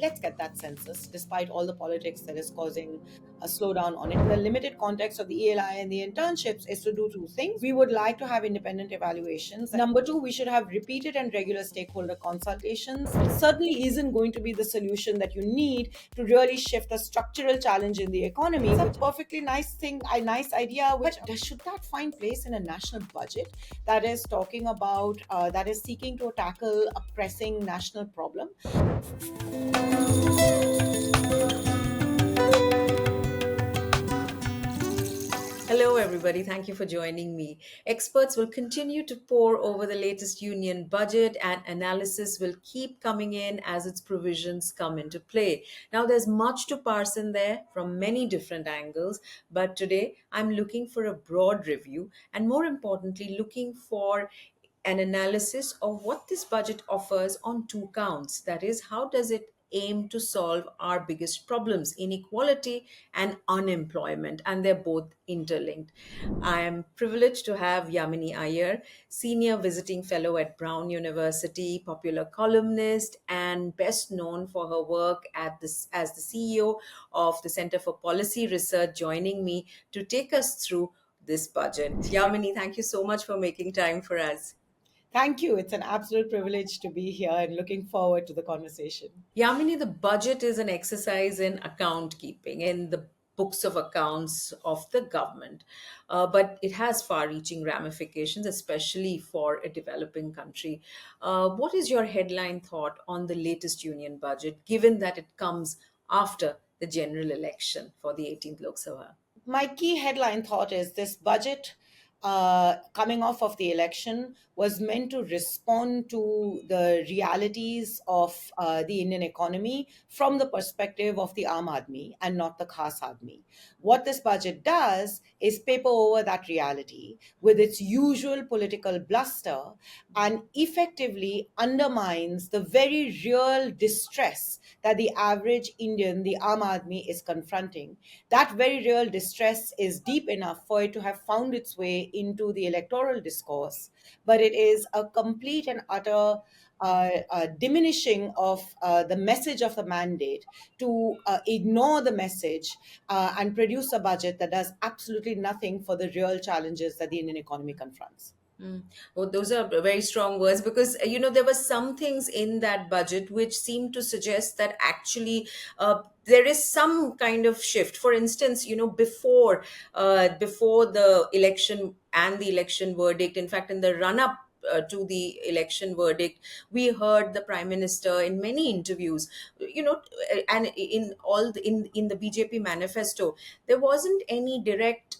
let's get that census, despite all the politics that is causing a slowdown on it. The limited context of the ELI and the internships is to do two things. We would like to have independent evaluations. Number two, we should have repeated and regular stakeholder consultations. It certainly isn't going to be the solution that you need to really shift a structural challenge in the economy. It's a perfectly nice thing, a nice idea, but should that find place in a national budget that is talking about, that is seeking to tackle a pressing national problem? Hello, everybody. Thank you for joining me. Experts will continue to pore over the latest union budget, and analysis will keep coming in as its provisions come into play. Now, there's much to parse in there from many different angles, but today I'm looking for a broad review and, more importantly, looking for an analysis of what this budget offers on two counts. That is, how does it aim to solve our biggest problems, inequality and unemployment, and they're both interlinked. I am privileged to have Yamini Aiyar, senior visiting fellow at Brown University, popular columnist, and best known for her work as the CEO of the Center for Policy Research, joining me to take us through this budget. Yamini, thank you so much for making time for us. Thank you. It's an absolute privilege to be here and looking forward to the conversation. Yamini, the budget is an exercise in account keeping, in the books of accounts of the government. But it has far reaching ramifications, especially for a developing country. What is your headline thought on the latest union budget, given that it comes after the general election for the 18th Lok Sabha? My key headline thought is this budget, coming off of the election, was meant to respond to the realities of the Indian economy from the perspective of the Aam Aadmi and not the Khas Aadmi. What this budget does is paper over that reality with its usual political bluster and effectively undermines the very real distress that the average Indian, the Aam Aadmi, is confronting. That very real distress is deep enough for it to have found its way into the electoral discourse, but it is a complete and utter diminishing of the message of the mandate to ignore the message and produce a budget that does absolutely nothing for the real challenges that the Indian economy confronts. Mm. Oh, those are very strong words because there were some things in that budget which seem to suggest that actually there is some kind of shift. For instance, before the election and the election verdict, in fact, in the run up to the election verdict, we heard the prime minister in many interviews, and in the BJP manifesto, there wasn't any direct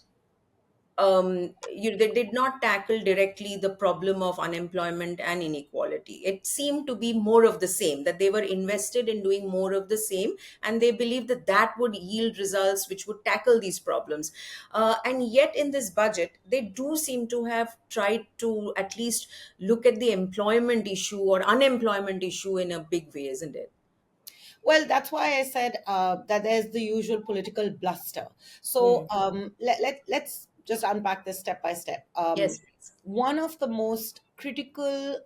they did not tackle directly the problem of unemployment and inequality. It seemed to be more of the same, that they were invested in doing more of the same, and they believed that that would yield results which would tackle these problems. And yet, in this budget, they do seem to have tried to at least look at the employment issue or unemployment issue in a big way, isn't it? Well, that's why I said that there's the usual political bluster. So Hmm. let's just unpack this step by step. Yes, please. One of the most critical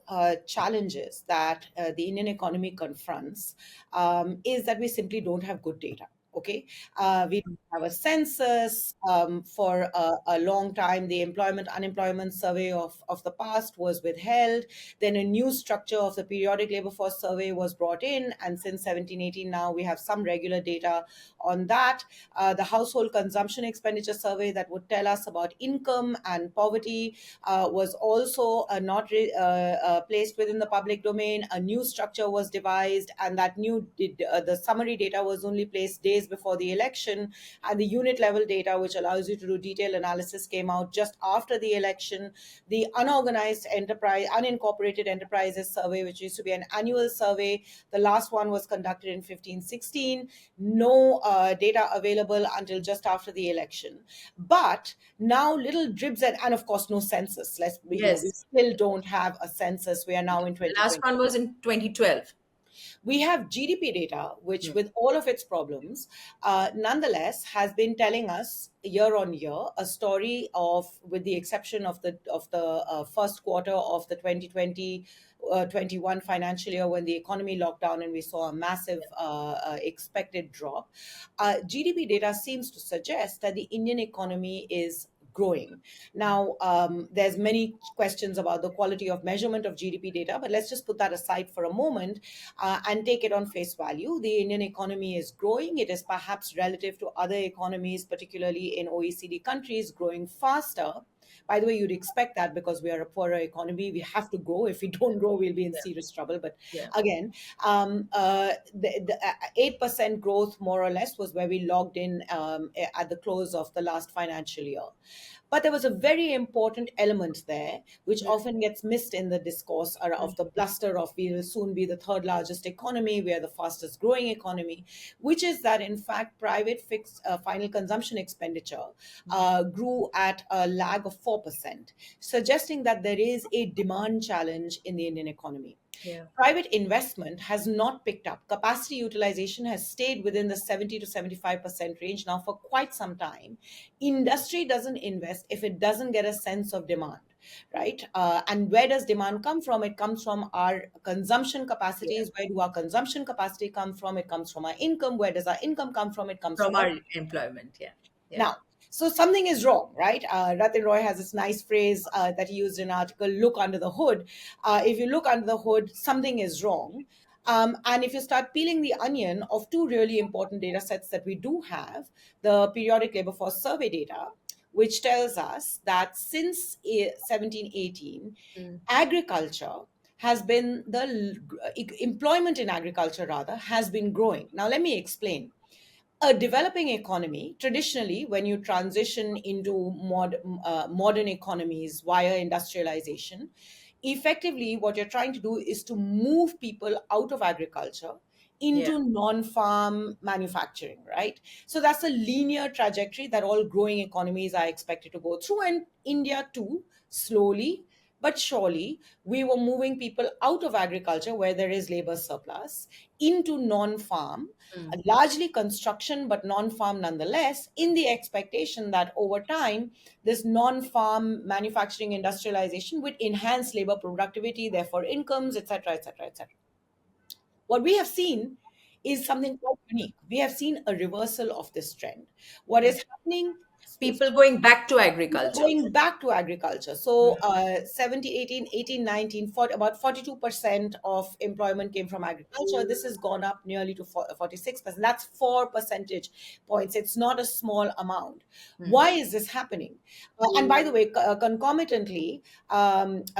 challenges that the Indian economy confronts is that we simply don't have good data. Okay, we don't have a census. For a long time, the employment unemployment survey of the past was withheld. Then a new structure of the periodic labor force survey was brought in, and since 1718 now we have some regular data on that. The household consumption expenditure survey that would tell us about income and poverty was also not placed within the public domain. A new structure was devised, and that the summary data was only placed days before the election, and the unit level data, which allows you to do detailed analysis, came out just after the election. The unincorporated enterprises survey, which used to be an annual survey, the last one was conducted in 1516. No data available until just after the election. But now little dribs and of course no census. We Yes. still don't have a census. We are now in The last 2020. one was in 2012. We have GDP data, which, Hmm. with all of its problems, nonetheless has been telling us year on year a story of, with the exception of the first quarter of the 2020 21 financial year when the economy locked down and we saw a massive expected drop, GDP data seems to suggest that the Indian economy is growing. Now, there's many questions about the quality of measurement of GDP data, but let's just put that aside for a moment and take it on face value. The Indian economy is growing. It is perhaps relative to other economies, particularly in OECD countries, growing faster. By the way, you'd expect that because we are a poorer economy. We have to grow. If we don't grow, we'll be in Yeah. serious trouble. But Yeah. again, the 8% growth, more or less, was where we logged in at the close of the last financial year. But there was a very important element there, which Mm, often gets missed in the discourse of the bluster of we will soon be the third largest economy, we are the fastest growing economy, which is that in fact private fixed final consumption expenditure grew at a lag of 4%, suggesting that there is a demand challenge in the Indian economy. yeah. Private investment has not picked up. Capacity utilization has stayed within the 70 to 75% range now for quite some time. Industry doesn't invest if it doesn't get a sense of demand, right? And where does demand come from? It comes from our consumption Yeah. capacities. Where do our consumption capacity come from? It comes from our income. Where does our income come from? It comes From from our. our employment. Yeah. Yeah. Now, so something is wrong, right? Ratin Roy has this nice phrase that he used in an article, look under the hood. If you look under the hood, something is wrong. And if you start peeling the onion of two really important data sets that we do have, the periodic labor force survey data, which tells us that since 1718, Mm, agriculture has been employment in agriculture rather has been growing. Now, let me explain. A developing economy, traditionally, when you transition into modern economies via industrialization, effectively what you're trying to do is to move people out of agriculture yeah. into non-farm manufacturing, right? So that's a linear trajectory that all growing economies are expected to go through, and India too, slowly but surely, we were moving people out of agriculture where there is labor surplus into non-farm, Mm. largely construction, but non farm nonetheless, in the expectation that over time, this non farm manufacturing industrialization would enhance labor productivity, therefore incomes, etc., etc., etc. What we have seen is something quite unique. We have seen a reversal of this trend. What is happening? People going back to We're agriculture. going back to agriculture. Mm, So 70, 18, 19, 40, about 42% of employment came from agriculture. This has gone up nearly to 46%. That's 4 percentage points. It's not a small amount. mm, Why is this happening? And by the way, concomitantly,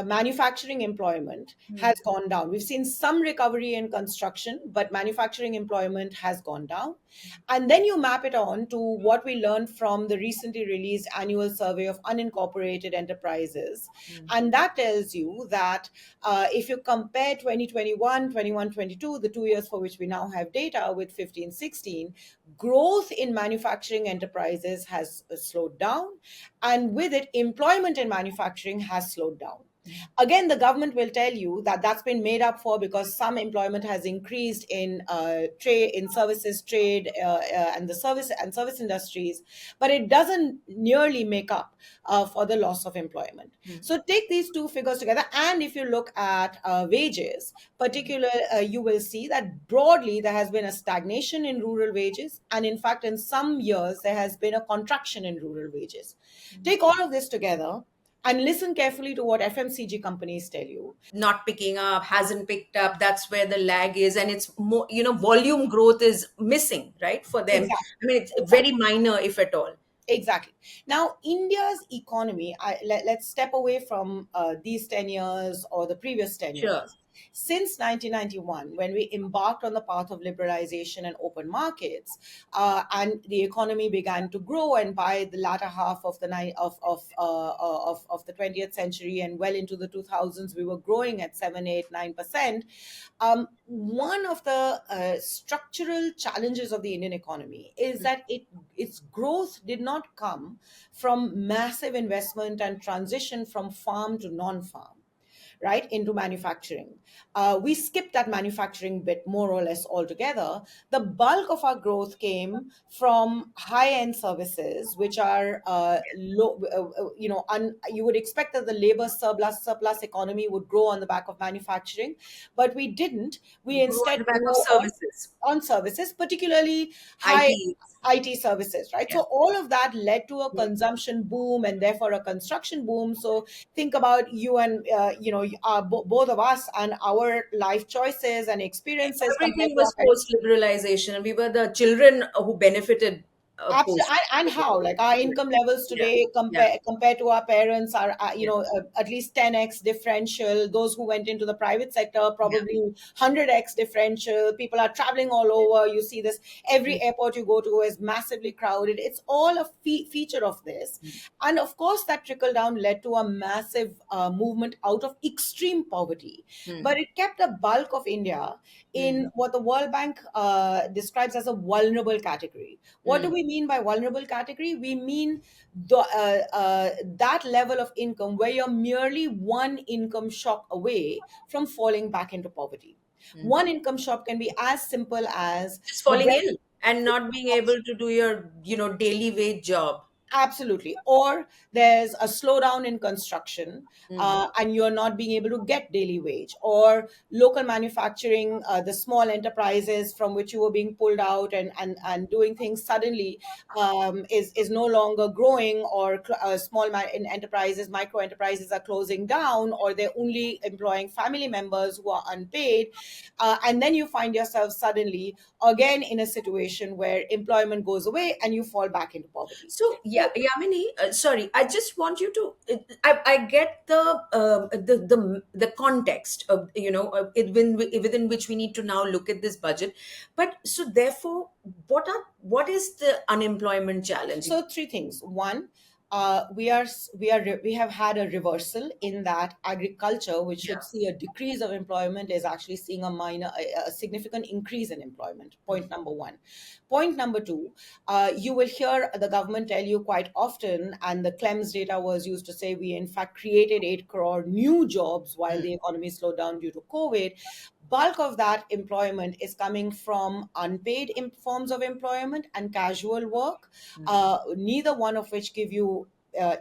manufacturing employment mm, has gone down. We've seen some recovery in construction, but manufacturing employment has gone down. And then you map it on to what we learned from the recently released annual survey of unincorporated enterprises. mm, And that tells you that if you compare 2021, 21, 22, the 2 years for which we now have data with 15, 16, growth in manufacturing enterprises has slowed down. And with it, employment in manufacturing has slowed down. Again, the government will tell you that that's been made up for because some employment has increased in trade, in services trade, and the service industries, but it doesn't nearly make up for the loss of employment. mm, So take these two figures together, and if you look at wages, particular, you will see that broadly there has been a stagnation in rural wages, and in fact, in some years there has been a contraction in rural wages. Take all of this together and listen carefully to what FMCG companies tell you. not picking up, hasn't picked up. That's where the lag is. And it's more, volume growth is missing, right? For them. Exactly. I mean, it's very Exactly. minor, if at all. Exactly. Now, India's economy, let's step away from these 10 years or the previous 10 Sure. years. Since 1991, when we embarked on the path of liberalization and open markets, and the economy began to grow, and by the latter half of the of the 20th century and well into the 2000s, we were growing at 7, 8, 9%. One of the structural challenges of the Indian economy is that its growth did not come from massive investment and transition from farm to non-farm. right, into manufacturing. We skipped that manufacturing bit more or less altogether. The bulk of our growth came from high-end services, which are low. You would expect that the labor surplus economy would grow on the back of manufacturing, but we didn't. We Grew on instead the back grew of on services, services, particularly high IT. IT services, right? Yeah. So all of that led to a Mm. consumption boom and therefore a construction boom. So think about you and both of us and our life choices and experiences compared Everything to our was post liberalization, and we were the children who benefited Absolutely, post. and how like our income levels Yeah, today yeah, compared to our parents are yeah, at least 10x differential. Those who went into the private sector yeah. probably 100x differential. People are traveling all over. You see this every airport you go to is massively crowded. It's all a feature of this, and of course that trickle down led to a massive movement out of extreme poverty. Mm, But it kept a bulk of India mm, in what the World Bank describes as a vulnerable category. What do mm, we mean by vulnerable category? We mean that level of income where you're merely one income shock away from falling back into poverty. mm. One income shock can be as simple as Just the falling ill and not being able to do your, daily wage job. Absolutely. Or there's a slowdown in construction, Mm, and you're not being able to get daily wage, or local manufacturing, the small enterprises from which you were being pulled out and doing things suddenly is no longer growing, or enterprises, micro enterprises are closing down, or they're only employing family members who are unpaid. And then you find yourself suddenly again in a situation where employment goes away and you fall back into poverty. So yeah, So Yamini, sorry, I just want you to. I get the context of, within which we need to now look at this budget, but so therefore, what is the unemployment challenge? So three things. One, we have had a reversal in that agriculture, which Yeah. should see a decrease of employment, is actually seeing a significant increase in employment. Point number one. Point number two, you will hear the government tell you quite often, and the Clems data was used to say we in fact created 8 crore new jobs while the economy slowed down due to COVID. Bulk of that employment is coming from unpaid forms of employment and casual work, neither one of which give you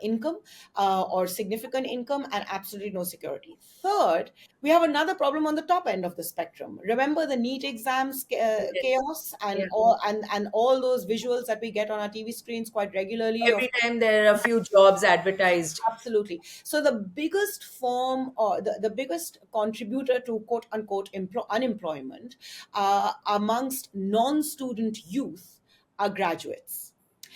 income or significant income, and absolutely no security. Third, we have another problem on the top end of the spectrum. Remember the NEET exams Yes. chaos Yeah. and all those visuals that we get on our TV screens quite regularly of. Every time there are a few jobs advertised. Absolutely. So the biggest form or the biggest contributor to quote unquote unemployment amongst non-student youth are graduates.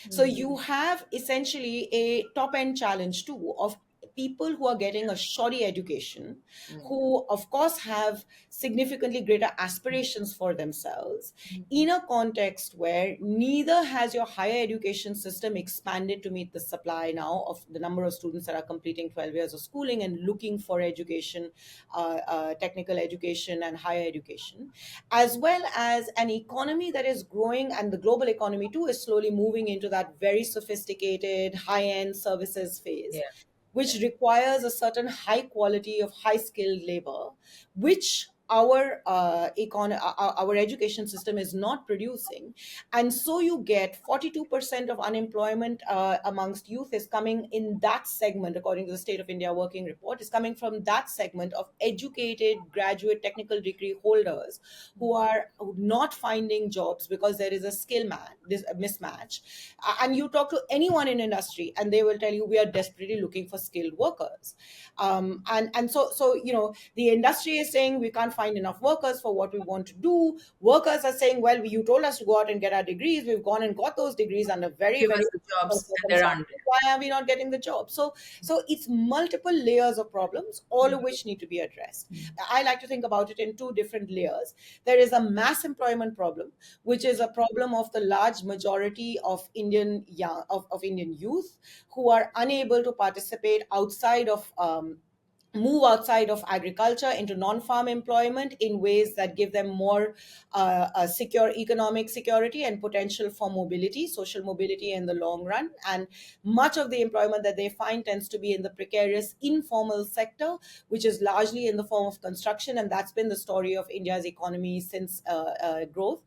So you have essentially a top end challenge too of people who are getting a shoddy education, who of course have significantly greater aspirations for themselves in a context where neither has your higher education system expanded to meet the supply now of the number of students that are completing 12 years of schooling and looking for education, technical education and higher education, as well as an economy that is growing, and the global economy too is slowly moving into that very sophisticated high end services phase, Yeah. which requires a certain high quality of high skilled labor, which our education system is not producing. And so you get 42% of unemployment amongst youth is coming in that segment, according to the State of India Working Report, is coming from that segment of educated graduate technical degree holders who are not finding jobs because there is a this a mismatch. And you talk to anyone in industry and they will tell you we are desperately looking for skilled workers. And so the industry is saying we can't find enough workers for what we want to do. Workers are saying, well, you told us to go out and get our degrees, we've gone and got those degrees under very Give very us the difficult jobs, and there aren't. circumstances. Why are we not getting the job? So it's multiple layers of problems, all of which need to be addressed. I like to think about it in two different layers. There is a mass employment problem, which is a problem of the large majority of Indian youth who are unable to participate outside of move outside of agriculture into non-farm employment in ways that give them more secure economic security and potential for mobility, social mobility in the long run. And much of the employment that they find tends to be in the precarious informal sector, which is largely in the form of construction, and that's been the story of India's economy since growth.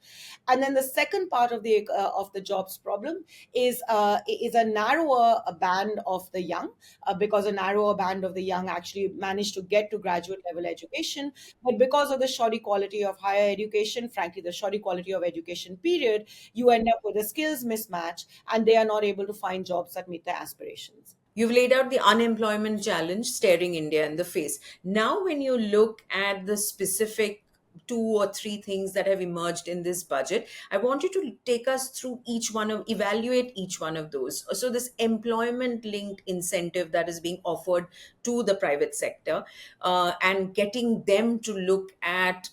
And then the second part of the jobs problem is a narrower band of the young, because a narrower band of the young actually manage to get to graduate level education. But because of the shoddy quality of higher education, frankly, the shoddy quality of education period, you end up with a skills mismatch and they are not able to find jobs that meet their aspirations. You've laid out the unemployment challenge staring India in the face. Now, when you look at the specific two or three things that have emerged in this budget, I want you to take us through evaluate each one of those. So, this employment linked incentive that is being offered to the private sector, and getting them to look at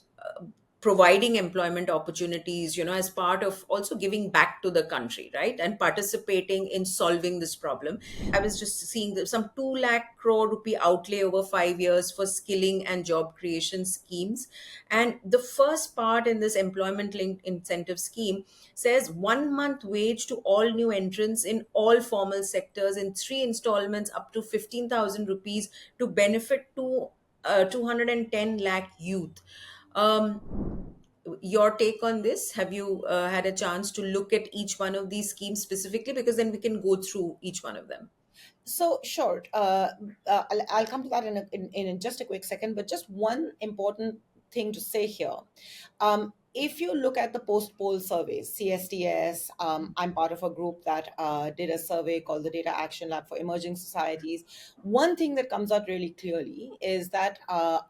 providing employment opportunities, as part of also giving back to the country, right, and participating in solving this problem. I was just seeing that some 2 lakh crore rupee outlay over 5 years for skilling and job creation schemes. And the first part in this employment linked incentive scheme says 1 month wage to all new entrants in all formal sectors in 3 installments up to 15,000 rupees to benefit to 210 lakh youth. um, your take on this? Have you had a chance to look at each one of these schemes specifically? Because then we can go through each one of them. So, sure. I'll come to that in just a quick second, but just one important thing to say here. If you look at the post poll surveys, CSTS, I'm part of a group that did a survey called the Data Action Lab for Emerging Societies. One thing that comes out really clearly is that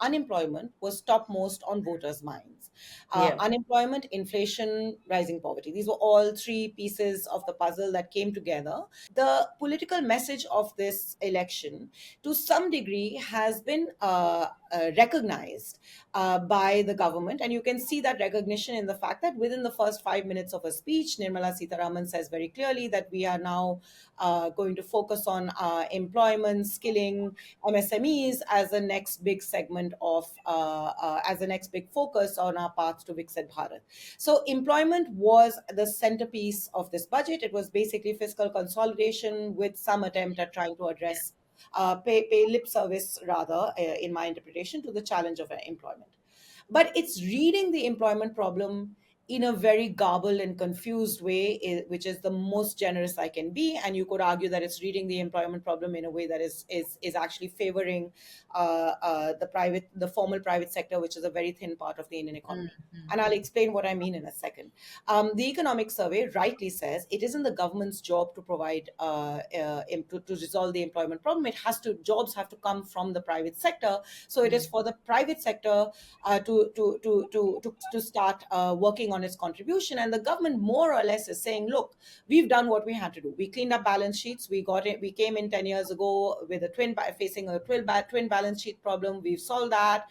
unemployment was topmost on voters' minds. Yeah. Unemployment, inflation, rising poverty. These were all three pieces of the puzzle that came together. The political message of this election, to some degree, has been recognized by the government. And you can see that recognition in the fact that within the first 5 minutes of a speech, Nirmala Sitaraman says very clearly that we are now going to focus on employment, skilling, MSMEs as the next big segment as the next big focus on our path to Viksit Bharat. So employment was the centerpiece of this budget. It was basically fiscal consolidation with some attempt at trying to address, pay lip service rather, in my interpretation, to the challenge of employment. But it's reading the employment problem in a very garbled and confused way, which is the most generous I can be. And you could argue that it's reading the employment problem in a way that is actually favoring the formal private sector, which is a very thin part of the Indian economy. And I'll explain what I mean in a second. The economic survey rightly says it isn't the government's job to provide to resolve the employment problem. Jobs have to come from the private sector. So it is for the private sector to start working on its contribution. And the government more or less is saying, look, we've done what we had to do. We cleaned up balance sheets. We got it. We came in 10 years ago with facing a twin balance sheet problem. We've solved that.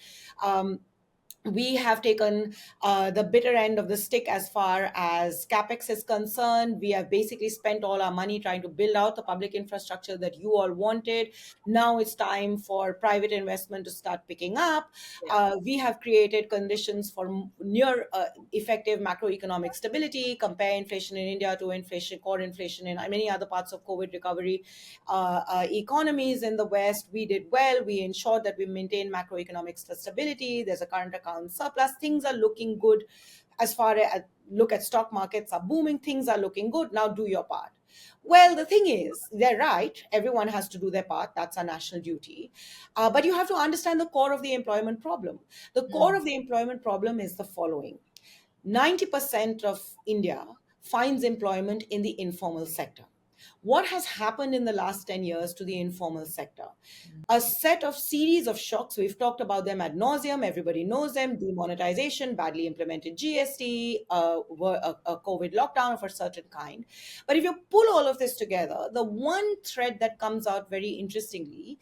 We have taken the bitter end of the stick as far as capex is concerned. We have basically spent all our money trying to build out the public infrastructure that you all wanted. Now it's time for private investment to start picking up. Yeah. We have created conditions for near effective macroeconomic stability. Compare inflation in India to core inflation in many other parts of COVID recovery economies in the West. We did well. We ensured that we maintained macroeconomic stability. There's a current account surplus. Things are looking good. As far as look at stock markets are booming, things are looking good. Now do your part. Well, the thing is, they're right. Everyone has to do their part. That's our national duty. But you have to understand the core of the employment problem. The core of the employment problem is the following: 90% of India finds employment in the informal sector. What has happened in the last 10 years to the informal sector? A set of series of shocks. We've talked about them ad nauseum. Everybody knows them: demonetization, badly implemented GST, a COVID lockdown of a certain kind. But if you pull all of this together, the one thread that comes out very interestingly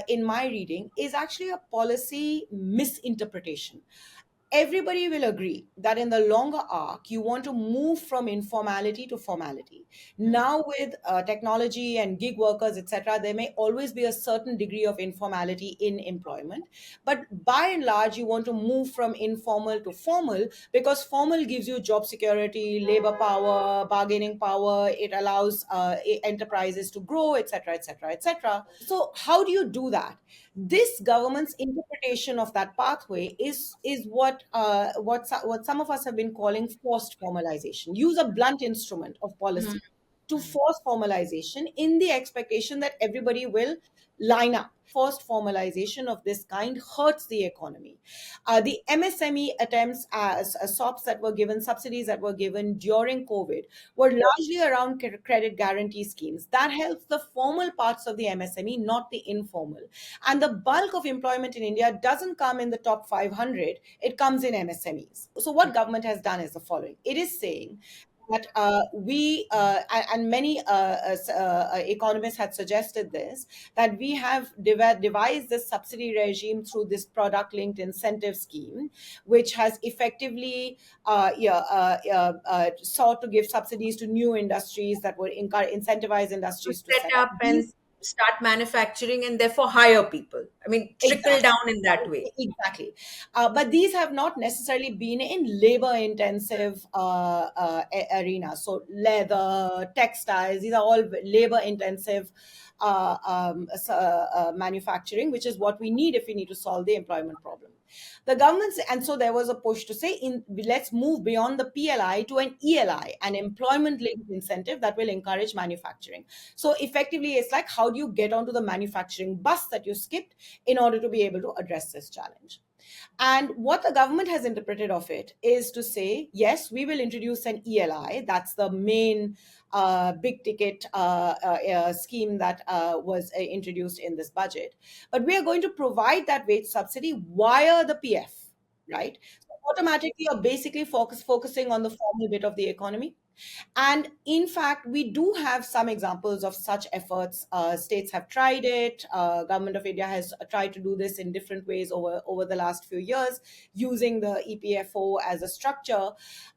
in my reading is actually a policy misinterpretation. everybody will agree that in the longer arc, you want to move from informality to formality. Now, with technology and gig workers, etc., there may always be a certain degree of informality in employment. But by and large, you want to move from informal to formal because formal gives you job security, labor power, bargaining power. It allows enterprises to grow, etc., etc., etc. So, how do you do that? This government's interpretation of that pathway is what some of us have been calling forced formalization. Use a blunt instrument of policy to force formalization in the expectation that everybody will line up. Forced formalization of this kind hurts the economy. The MSME attempts, as SOPs that were given, subsidies that were given during COVID, were largely around credit guarantee schemes. That helps the formal parts of the MSME, not the informal. And the bulk of employment in India doesn't come in the top 500, it comes in MSMEs. So, what government has done is the following: it is saying that and many economists had suggested this, that we have devised this subsidy regime through this product linked incentive scheme, which has effectively sought to give subsidies to new industries that would incentivize To industries to set set up. up and start manufacturing and therefore hire people. I mean, trickle Exactly. down in that way. Exactly. But these have not necessarily been in labor intensive arenas. So, leather, textiles, these are all labor intensive manufacturing, which is what we need if we need to solve the employment problem. The governments, and so there was a push to say, let's move beyond the PLI to an ELI, an employment linked incentive that will encourage manufacturing. So effectively, it's like, how do you get onto the manufacturing bus that you skipped in order to be able to address this challenge? And what the government has interpreted of it is to say, yes, we will introduce an ELI. That's the main big ticket scheme that was introduced in this budget. But we are going to provide that wage subsidy via the PF, right? So automatically, you're basically focusing on the formal bit of the economy. And in fact, we do have some examples of such efforts. States have tried it. Government of India has tried to do this in different ways over the last few years, using the EPFO as a structure.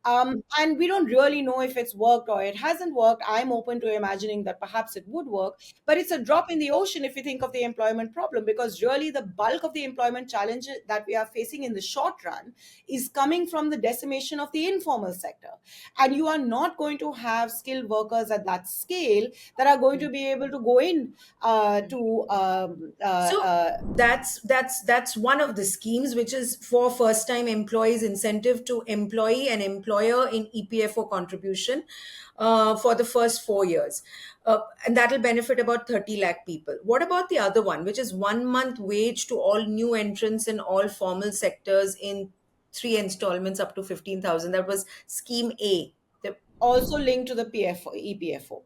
And we don't really know if it's worked or it hasn't worked. I'm open to imagining that perhaps it would work, but it's a drop in the ocean if you think of the employment problem, because really the bulk of the employment challenge that we are facing in the short run is coming from the decimation of the informal sector. And you are not going to have skilled workers at that scale that are going to be able to go in to So that's one of the schemes, which is for first time employees incentive to employee and employer in EPFO contribution for the first 4 years. And that'll benefit about 30 lakh people. What about the other one, which is 1 month wage to all new entrants in all formal sectors in three installments up to 15,000? That was scheme A. also linked to the EPFO.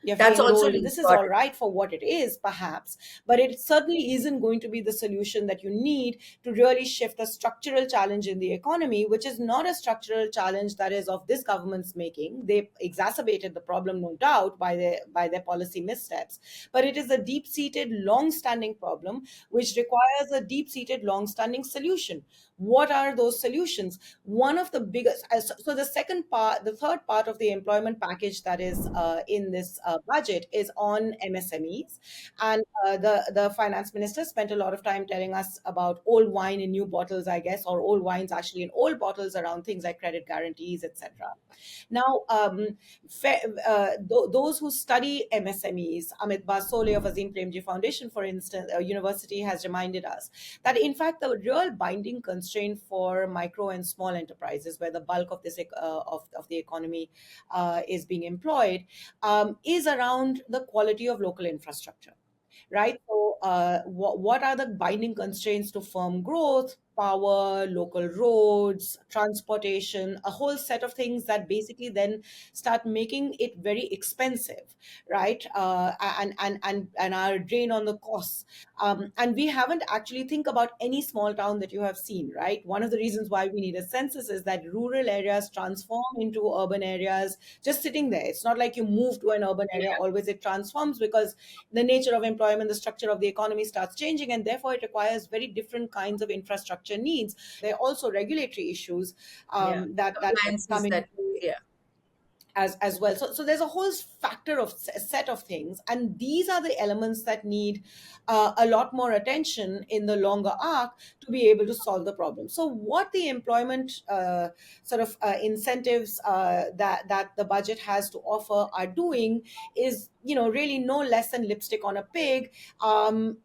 You have to That's also enroll. This linked. is Got all it. right for what it is, perhaps, but it certainly isn't going to be the solution that you need to really shift the structural challenge in the economy, which is not a structural challenge that is of this government's making. They exacerbated the problem, no doubt, by their policy missteps, but it is a deep-seated, long-standing problem which requires a deep-seated, long-standing solution. What are those solutions? One of the biggest, so the second part, the third part of the employment package that is in this budget is on MSMEs. And the finance minister spent a lot of time telling us about old wine in new bottles, I guess, or old wines actually in old bottles, around things like credit guarantees, etc. Now, those who study MSMEs, Amit Basole of Azim Premji Foundation, for instance, university, has reminded us that in fact the real binding constraint for micro and small enterprises, where the bulk of of the economy is being employed, is around the quality of local infrastructure, right? So, what are the binding constraints to firm growth? Power, local roads, transportation, a whole set of things that basically then start making it very expensive, right? And are drain on the costs. And we haven't actually think about any small town that you have seen, right? One of the reasons why we need a census is that rural areas transform into urban areas just sitting there. It's not like you move to an urban area, Yeah. always it transforms because the nature of employment, the structure of the economy starts changing, and therefore it requires very different kinds of infrastructure infrastructure needs. There are also regulatory issues Yeah. that come Compliances into that, play yeah. as well. So there's a whole factor of set of things, and these are the elements that need a lot more attention in the longer arc to be able to solve the problem. So what the employment sort of incentives that the budget has to offer are doing is, really no less than lipstick on a pig.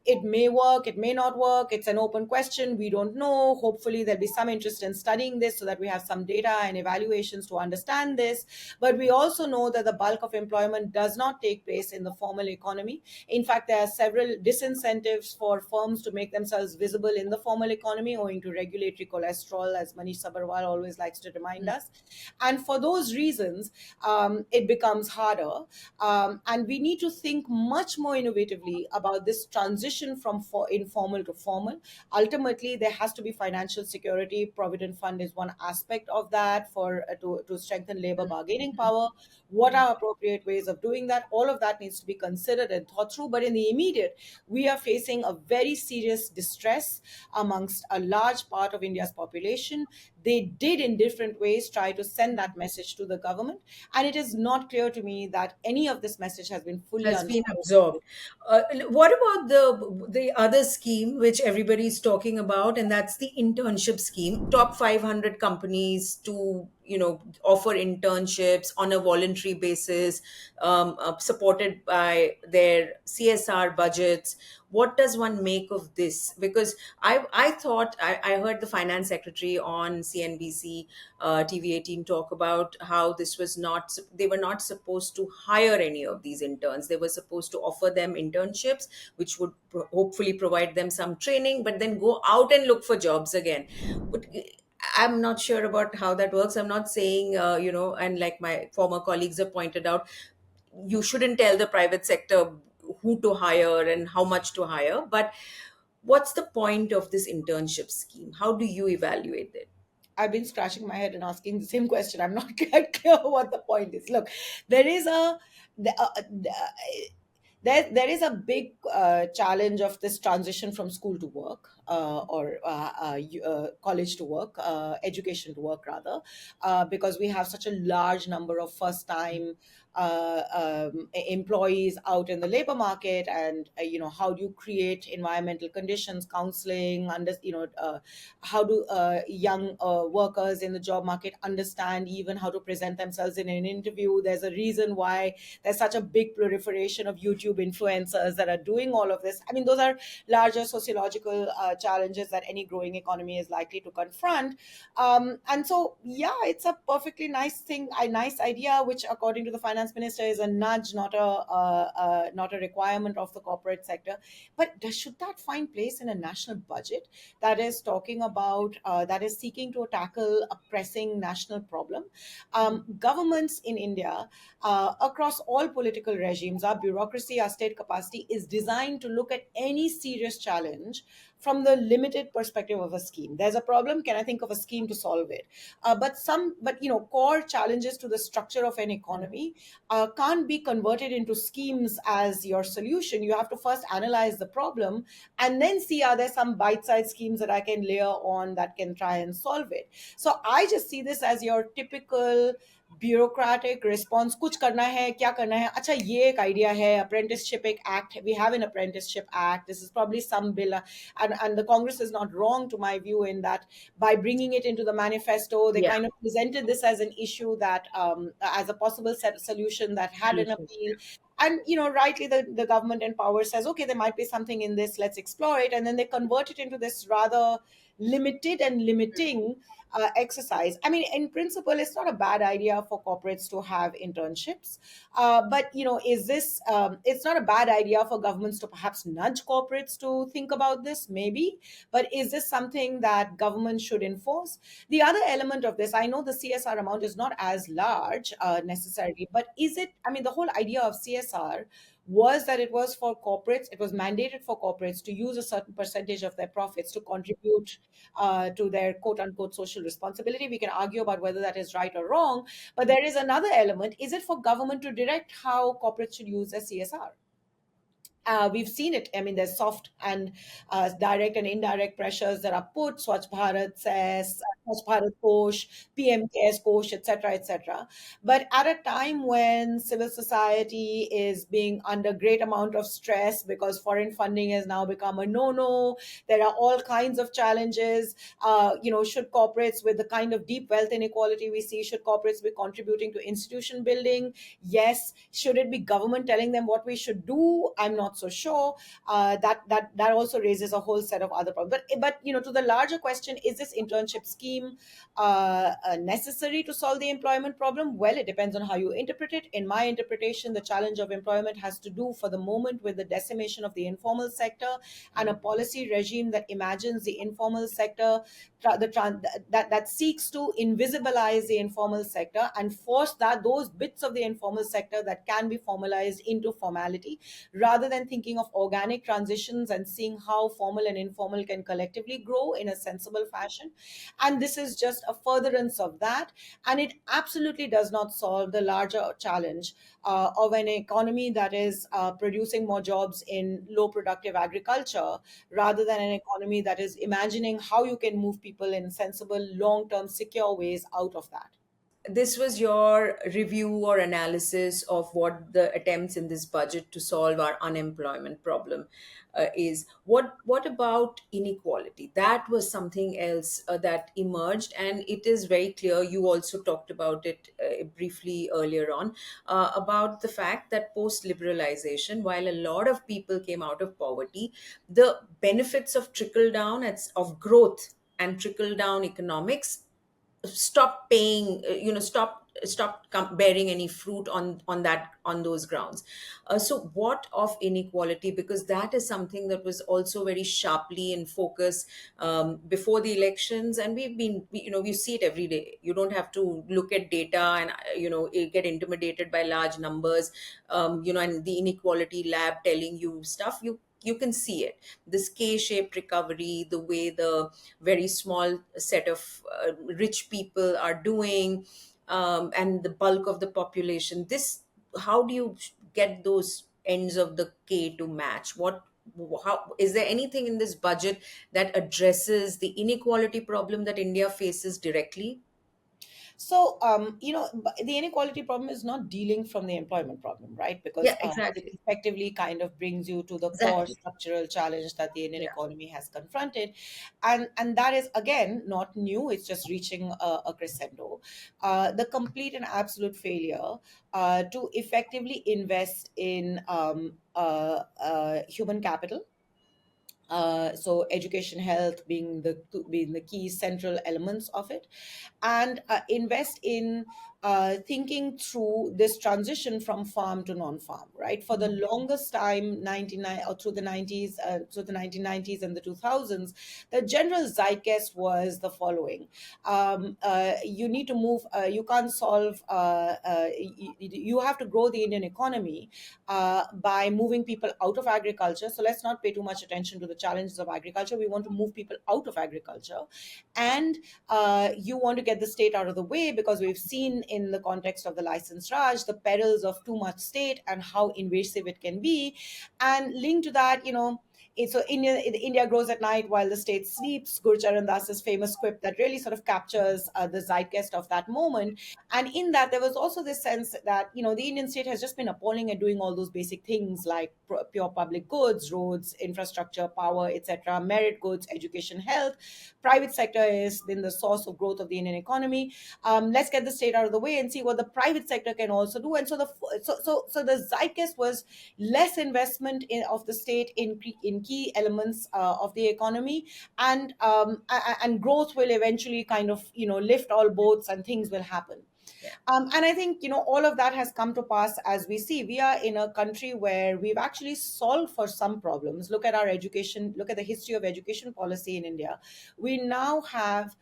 It may work, it may not work. It's an open question. We don't know. Hopefully, there'll be some interest in studying this so that we have some data and evaluations to understand this. But we also know that the bulk of employment does not take place in the formal economy. In fact, there are several disincentives for firms to make themselves visible in the formal economy owing to regulatory cholesterol, as Manish Sabarwal always likes to remind Mm. us. And for those reasons, it becomes harder. And we need to think much more innovatively about this transition from informal to formal. Ultimately, there has to be financial security. Provident fund is one aspect of that for to strengthen labor bargaining power. What are appropriate ways of doing that? All of that needs to be considered and thought through. But in the immediate, we are facing a very serious distress amongst a large part of India's population. They did, in different ways, try to send that message to the government, and it is not clear to me that any of this message has been fully Has been understood. absorbed. What about the other scheme which everybody is talking about, and that's the internship scheme? Top 500 companies to offer internships on a voluntary basis, supported by their CSR budgets. What does one make of this? Because I thought I heard the finance secretary on CNBC TV 18 talk about how this was not, they were not supposed to hire any of these interns. They were supposed to offer them internships which would hopefully provide them some training, but then go out and look for jobs again. But I'm not sure about how that works. I'm not saying, and like my former colleagues have pointed out, you shouldn't tell the private sector who to hire and how much to hire. But what's the point of this internship scheme? How do you evaluate it? I've been scratching my head and asking the same question. I'm not quite clear what the point is. Look, there is a the- uh, uh, there is a big challenge of this transition from school to work, or college to work, education to work rather, because we have such a large number of first time employees out in the labor market. And how do you create environmental conditions, counseling, how do young workers in the job market understand even how to present themselves in an interview? There's a reason why there's such a big proliferation of YouTube influencers that are doing all of this. I mean, those are larger sociological challenges that any growing economy is likely to confront. And so, yeah, it's a perfectly nice thing, a nice idea, which, according to the finance minister, is a nudge, not a requirement of the corporate sector. But should that find place in a national budget that is talking about that is seeking to tackle a pressing national problem? Governments in India, across all political regimes, our bureaucracy, our state capacity is designed to look at any serious challenge from the limited perspective of a scheme. There's a problem. Can I think of a scheme to solve it? But core challenges to the structure of an economy can't be converted into schemes as your solution. You have to first analyze the problem and then see, are there some bite-sized schemes that I can layer on that can try and solve it. So I just see this as your typical bureaucratic response. कुछ करना है, क्या करना है, अच्छा ये एक idea है, apprenticeship एक act, we have an apprenticeship act, this is probably some bill, and the Congress is not wrong, to my view, in that by bringing it into the manifesto, they Yeah. kind of presented this as an issue that, as a possible solution that had an Solution. appeal. And rightly, the government in power says, okay, there might be something in this, let's explore it, and then they convert it into this rather limited and limiting exercise. I mean, in principle, it's not a bad idea for corporates to have internships, but is this? It's not a bad idea for governments to perhaps nudge corporates to think about this, maybe. But is this something that government should enforce? The other element of this, I know the CSR amount is not as large necessarily, but is it? I mean, the whole idea of CSR was that it was for corporates, it was mandated for corporates to use a certain percentage of their profits to contribute to their quote unquote social responsibility. We can argue about whether that is right or wrong, but there is another element. Is it for government to direct how corporates should use their CSR? We've seen it. I mean, there's soft and direct and indirect pressures that are put. Swachh Bharat says, Swachh Bharat Kosh, PM Cares Kosh, etc., etc. But at a time when civil society is being under great amount of stress because foreign funding has now become a no-no, there are all kinds of challenges. Should corporates, with the kind of deep wealth inequality we see, should corporates be contributing to institution building? Yes. Should it be government telling them what we should do? I'm not so sure. That also raises a whole set of other problems. But to the larger question, is this internship scheme necessary to solve the employment problem? Well, it depends on how you interpret it. In my interpretation, the challenge of employment has to do, for the moment, with the decimation of the informal sector and a policy regime that imagines the informal sector, that seeks to invisibilize the informal sector and force those bits of the informal sector that can be formalized into formality, rather than thinking of organic transitions and seeing how formal and informal can collectively grow in a sensible fashion. And this is just a furtherance of that, and it absolutely does not solve the larger challenge of an economy that is producing more jobs in low productive agriculture, rather than an economy that is imagining how you can move people in sensible, long term, secure ways out of that. This was your review or analysis of what the attempts in this budget to solve our unemployment problem is. What about inequality? That was something else that emerged, and it is very clear. You also talked about it briefly earlier on, about the fact that post liberalization, while a lot of people came out of poverty, the benefits of trickle down, of growth and trickle down economics, stop paying, bearing any fruit on those grounds. So what of inequality? Because that is something that was also very sharply in focus before the elections, and we see it every day. You don't have to look at data and get intimidated by large numbers, and the inequality lab telling you stuff. You can see it, this K-shaped recovery, the way the very small set of rich people are doing, and the bulk of the population. This, how do you get those ends of the K to match? How is there anything in this budget that addresses the inequality problem that India faces directly? So, the inequality problem is not dealing from the employment problem, right? Because Yeah, it exactly. effectively kind of brings you to the core Exactly. structural challenge that the Indian Yeah. economy has confronted, and that is again not new. It's just reaching a crescendo. The complete and absolute failure to effectively invest in human capital, so education, health being the key central elements of it, and invest in thinking through this transition from farm to non-farm, right? For the longest time, 99 or through the 90s, through the 1990s and the 2000s, the general zeitgeist was the following: you need to move. You can't solve. You have to grow the Indian economy by moving people out of agriculture. So let's not pay too much attention to the challenges of agriculture. We want to move people out of agriculture, and you want to get the state out of the way, because we've seen in the context of the license Raj the perils of too much state and how invasive it can be. And linked to that, India grows at night while the state sleeps. Guru Charan Das's famous quip that really sort of captures the zeitgeist of that moment. And in that, there was also this sense that the Indian state has just been appalling at doing all those basic things like pure public goods, roads, infrastructure, power, etc., merit goods, education, health. Private sector has been the source of growth of the Indian economy. Let's get the state out of the way and see what the private sector can also do. And so the zeitgeist was less investment of the state in key elements of the economy, and growth will eventually kind of lift all boats and things will happen. Yeah. And I think, all of that has come to pass. As we see, we are in a country where we've actually solved for some problems. Look at our education, look at the history of education policy in India. We now have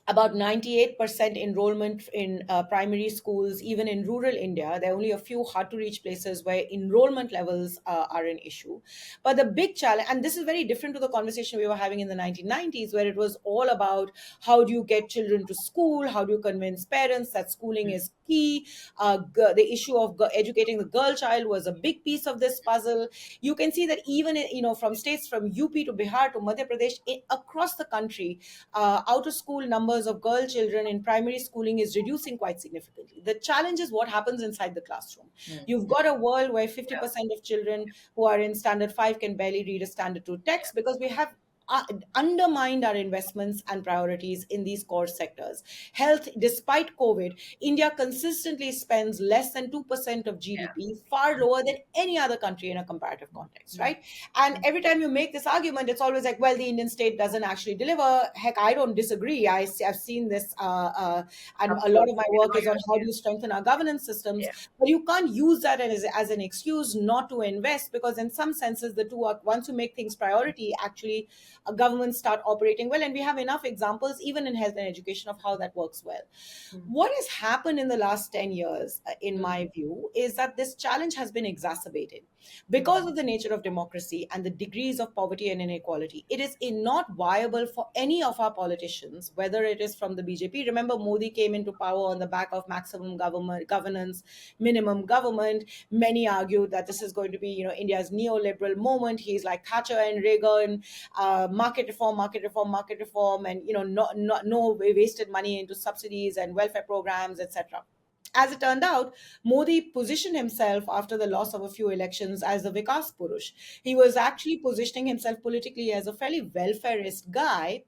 about 98% enrollment in primary schools, even in rural India. There are only a few hard to reach places where enrollment levels are an issue. But the big challenge, and this is very different to the conversation we were having in the 1990s, where it was all about how do you get children to school, how do you convince parents that schooling is key. The issue of educating the girl child was a big piece of this puzzle. You can see that even from states from UP to Bihar to Madhya Pradesh, across the country, out of school numbers of girl children in primary schooling is reducing quite significantly. The challenge is what happens inside the classroom. Mm. You've got a world where Yeah. 50% of children who are in standard 5 can barely read a standard 2 text because we have uh, undermined our investments and priorities in these core sectors. Health, despite COVID, India consistently spends less than 2% of GDP, far lower than any other country in a comparative context, Mm. right? And every time you make this argument, it's always like, well, the Indian state doesn't actually deliver. Heck, I don't disagree. I've seen this, and a lot of my Absolutely. work No, is on how do you strengthen our governance systems. yeah. But you can't use that as an excuse not to invest, because in some senses, the two are, once you make things priority, actually, governments start operating well. And we have enough examples, even in health and education, of how that works well. Mm. What has happened in the last 10 years, in Mm. my view, is that this challenge has been exacerbated because Mm. of the nature of democracy and the degrees of poverty and inequality. It is not viable for any of our politicians, whether it is from the BJP. Remember, Modi came into power on the back of maximum government governance, minimum government. Many argued that this is going to be, India's neoliberal moment. He's like Thatcher and Reagan, market reform, market reform, market reform, and no wasted money into subsidies and welfare programs, etc. As it turned out, Modi positioned himself after the loss of a few elections as the Vikas Purush. He was actually positioning himself politically as a fairly welfareist guy,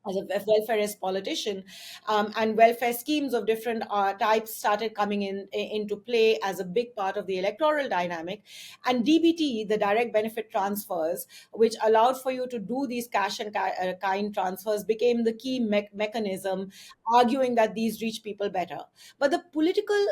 as a welfareist politician, and welfare schemes of different types started coming into play as a big part of the electoral dynamic. And DBT, the direct benefit transfers, which allowed for you to do these cash and kind transfers, became the key mechanism, arguing that these reach people better. But the political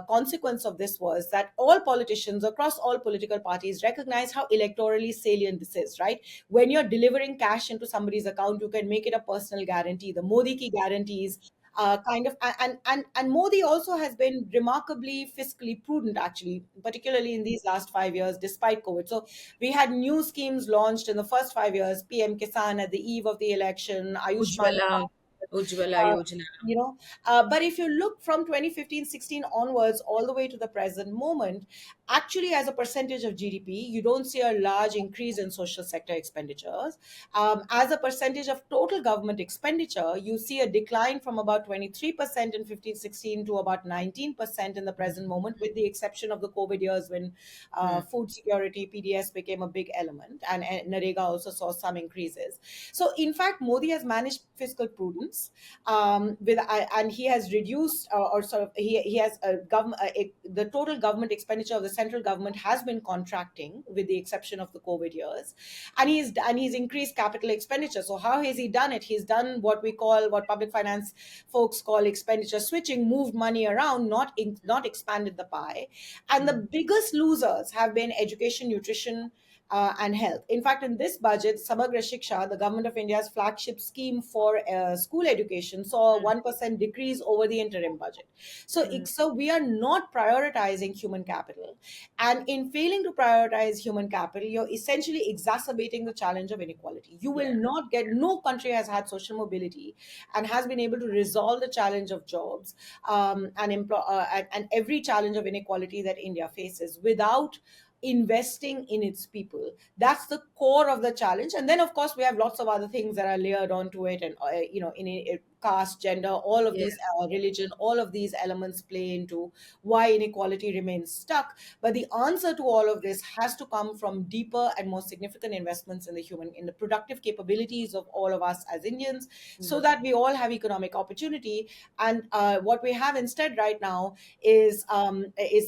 consequence of this was that all politicians across all political parties recognize how electorally salient this is, right? When you're delivering cash into somebody's account, you can make it a personal guarantee. The Modi ki guarantees, kind of, and Modi also has been remarkably fiscally prudent, actually, particularly in these last 5 years, despite COVID. So we had new schemes launched in the first 5 years: PM Kisan at the eve of the election, Ayushman. Ujjwala, Ujjwala uh, Yojana. but if you look from 2015-16 onwards all the way to the present moment, actually, as a percentage of GDP, you don't see a large increase in social sector expenditures. As a percentage of total government expenditure, you see a decline from about 23% in 15-16 to about 19% in the present moment, with the exception of the COVID years when Mm. food security, PDS, became a big element, and Narega also saw some increases. So, in fact, Modi has managed fiscal prudence, and he has reduced, or sort of he has the total government expenditure of the central government has been contracting, with the exception of the COVID years, and he's increased capital expenditure. So how has he done it? He's done what public finance folks call expenditure switching, moved money around, not expanded the pie. And the Mm. biggest losers have been education, nutrition, and health. In fact, in this budget, Samagra Shiksha, the government of India's flagship scheme for school education, saw a 1% decrease over the interim budget. So, Mm. so we are not prioritizing human capital. And in failing to prioritize human capital, you're essentially exacerbating the challenge of inequality. You will Yeah. not get, no country has had social mobility and has been able to resolve the challenge of jobs, and every challenge of inequality that India faces without investing in its people. That's the core of the challenge. And then, of course, we have lots of other things that are layered onto it, and caste, gender, all of Yeah. these, religion, all of these elements play into why inequality remains stuck. But the answer to all of this has to come from deeper and more significant investments in the productive capabilities of all of us as Indians, so Mm. that we all have economic opportunity. And what we have instead right now is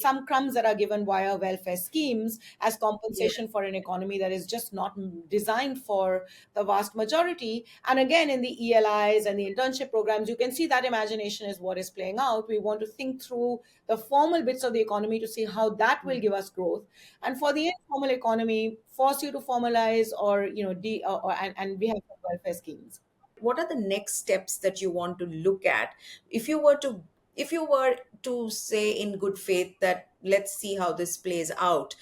some crumbs that are given via welfare schemes as Yeah. compensation for an economy that is just not designed for the vast majority. And again, in the ELIs and the internship programs, you can see that imagination is what is playing out. We want to think through the formal bits of the economy to see how that will Mm. give us growth, and for the informal economy, force you to formalize, or and we have some welfare schemes. what are the next steps that you want to look at if you were to say in good faith that let's see how this plays out,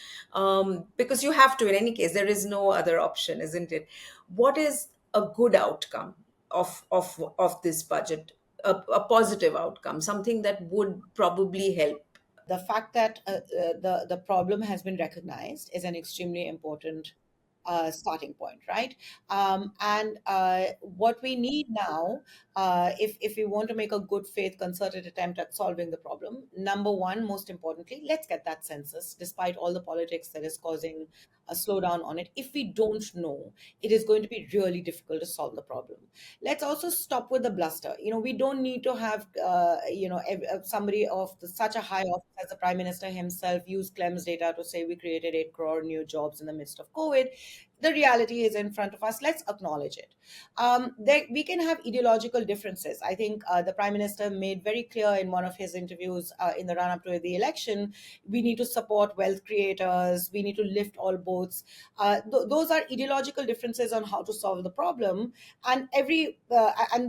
because you have to, in any case there is no other option, isn't it? What is a good outcome of this budget, a positive outcome, something that would probably help? The fact that the problem has been recognized is an extremely important starting point, right? And what we need now, if we want to make a good faith concerted attempt at solving the problem, number one, most importantly, let's get that census, despite all the politics that is causing a slowdown on it. If we don't know, it is going to be really difficult to solve the problem. Let's also stop with the bluster. We don't need to have somebody of such a high office as the prime minister himself use clems data to say we created 8 crore new jobs in the midst of COVID. The reality is in front of us. Let's acknowledge it. We can have ideological differences. I think the prime minister made very clear in one of his interviews in the run up to the election, we need to support wealth creators, we need to lift all boats. Those are ideological differences on how to solve the problem, and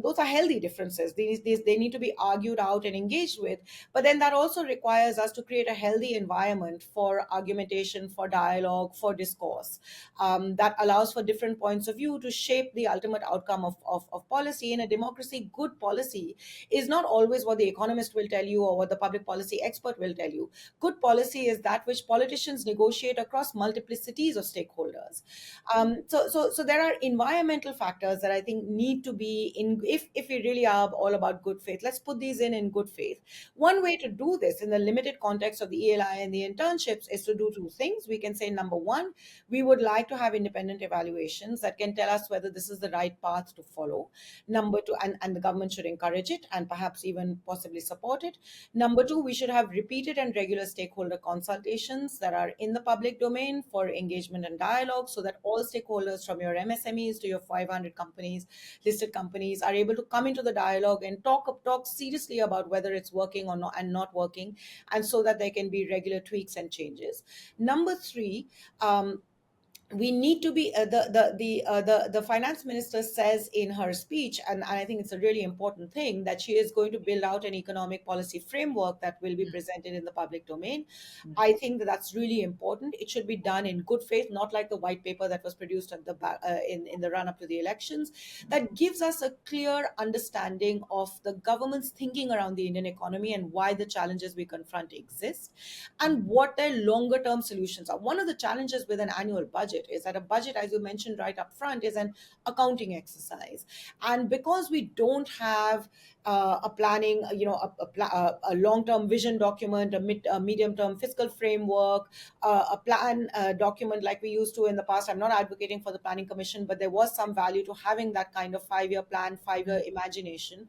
those are healthy differences. They need to be argued out and engaged with. But then that also requires us to create a healthy environment for argumentation, for dialogue, for discourse, that allows for different points of view to shape the ultimate outcome of policy. In a democracy, good policy is not always what the economist will tell you or what the public policy expert will tell you. Good policy is that which politicians negotiate across multiplicities of stakeholders. So there are environmental factors that I think need to be in. If we really are all about good faith, let's put these in good faith. One way to do this in the limited context of the ELI and the internships is to do two things. We can say, number one, we would like to have independent evaluations that can tell us whether this is the right path to follow. Number two, and the government should encourage it and perhaps even possibly support it. Number two, we should have repeated and regular stakeholder consultations that are in the public domain for engagement and dialogue, so that all stakeholders from your MSMEs to your 500 companies, listed companies, are able to come into the dialogue and talk seriously about whether it's working or not and not working, and so that there can be regular tweaks and changes. Number three, we need to be the finance minister says in her speech, and I think it's a really important thing, that she is going to build out an economic policy framework that will be presented in the public domain. I think that that's really important. It should be done in good faith, not like the white paper that was produced at in the run up to the elections, that gives us a clear understanding of the government's thinking around the Indian economy and why the challenges we confront exist, and what their longer term solutions are. One of the challenges with an annual budget is that a budget, as you mentioned right up front, is an accounting exercise. And because we don't have a planning, a long term vision document, a medium term fiscal framework, a plan document like we used to in the past. I'm not advocating for the planning commission, but there was some value to having that kind of 5 year plan, 5 year imagination.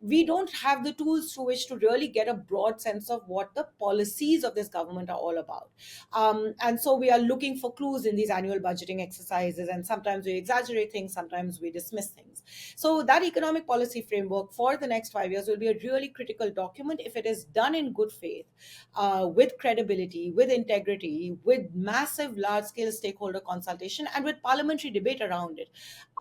We don't have the tools through which to really get a broad sense of what the policies of this government are all about. And so we are looking for clues in these annual budgeting exercises, and sometimes we exaggerate things, sometimes we dismiss things. So that economic policy framework for the next 5 years will be a really critical document if it is done in good faith, with credibility, with integrity, with massive large scale stakeholder consultation, and with parliamentary debate around it.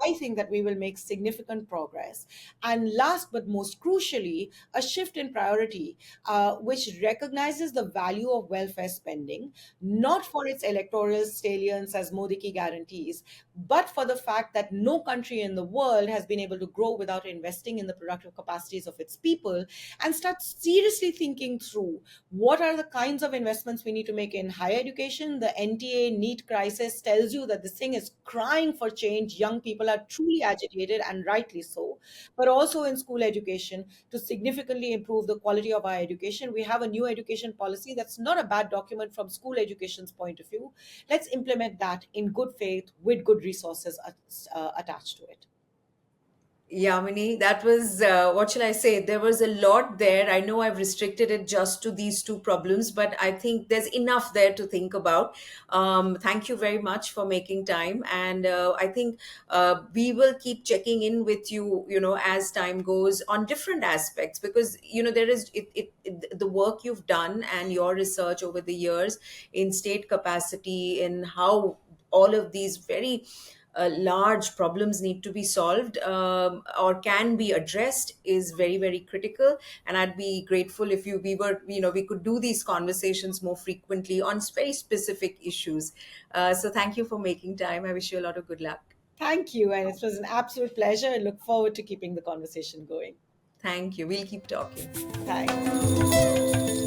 I think that we will make significant progress. And last but most crucially, a shift in priority, which recognizes the value of welfare spending, not for its electoral salience as Modi ki guarantees, but for the fact that no country in the world has been able to grow without investing in the productive capacities of its people, and start seriously thinking through what are the kinds of investments we need to make in higher education. The NTA NEET crisis tells you that this thing is crying for change. Young people are truly agitated, and rightly so, but also in school education, to significantly improve the quality of our education. We have a new education policy that's not a bad document from school education's point of view. Let's implement that in good faith with good resources attached to it. Yamini, that was, what shall I say? There was a lot there. I know I've restricted it just to these two problems, but I think there's enough there to think about. Thank you very much for making time. And I think we will keep checking in with you, as time goes on different aspects, because, there is the work you've done and your research over the years in state capacity, in how all of these very large problems need to be solved, or can be addressed, is very, very critical. And I'd be grateful if we could do these conversations more frequently on very specific issues. So thank you for making time. I wish you a lot of good luck. Thank you. And it was an absolute pleasure. I look forward to keeping the conversation going. Thank you. We'll keep talking. Thanks.